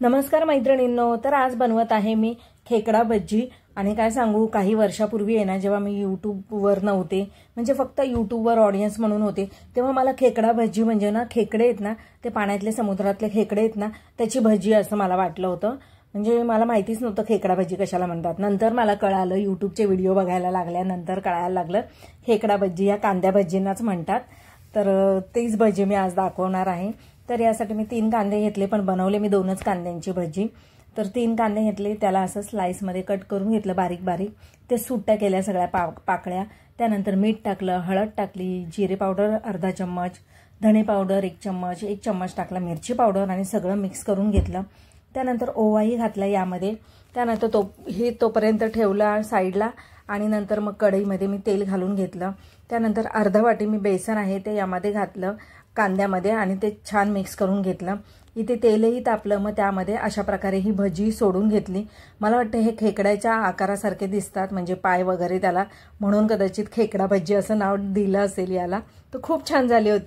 नमस्कार मैत्रिणींनो, तर आज बनवत आहे मी खेकडा भज्जी। आणि काय सांगू, काही वर्षापूर्वी आहे ना, जेव्हा मी यूट्यूबवर नव्हते, म्हणजे फक्त यूट्यूबवर ऑडियन्स म्हणून होते, तेव्हा मला खेकडा भज्जी म्हणजे ना खेकडे आहेत ना, ते पाण्यातले समुद्रातले खेकडे आहेत ना, त्याची भज्जी असं मला वाटलं होतं। म्हणजे मला माहितीच नव्हतं खेकडा भज्जी कशाला म्हणतात। नंतर मला कळालं, यूट्यूबचे व्हिडिओ बघायला लागल्यानंतर कळायला लागलं खेकडा भज्जी या कांद्या भज्जींनाच म्हणतात। तर तीच भज्जी मी आज दाखवणार आहे। तर यासाठी मी 3 कांदे घेतले, पण बनवले मी 2च कांद्यांची भज्जी। तर 3 कांदे घेतले, त्याला असं स्लाइस मध्ये कट करून घेतलं बारीक बारीक। ते सुट्ट्या केल्या सगळ्या पाकळ्या। त्यानंतर मीठ टाकलं, हळद टाकली, जिरे पावडर अर्धा चम्मच, धणे पावडर 1 चम्मच, 1 चम्मच टाकला मिरची पावडर आणि सगळं मिक्स करून घेतलं। त्यानंतर ओवाही घातला यामध्ये। त्यानंतर तोपर्यंत ठेवला साईडला आणि नंतर मग कढईमध्ये मी तेल घालून घेतलं। त्यानंतर अर्धा वाटी मी बेसन आहे ते यामध्ये घातलं कांद्यामध्ये आणि ते छान मिक्स करून घेतलं। इथे तेलही तापलं, मग त्यामध्ये अशा प्रकारे ही भजी सोडून घेतली। मला वाटतं हे खेकड्याच्या आकारासारखे दिसतात, म्हणजे पाय वगैरे त्याला, म्हणून कदाचित खेकडा भजी असं नाव दिलं असेल याला। तर खूप छान झाली होती।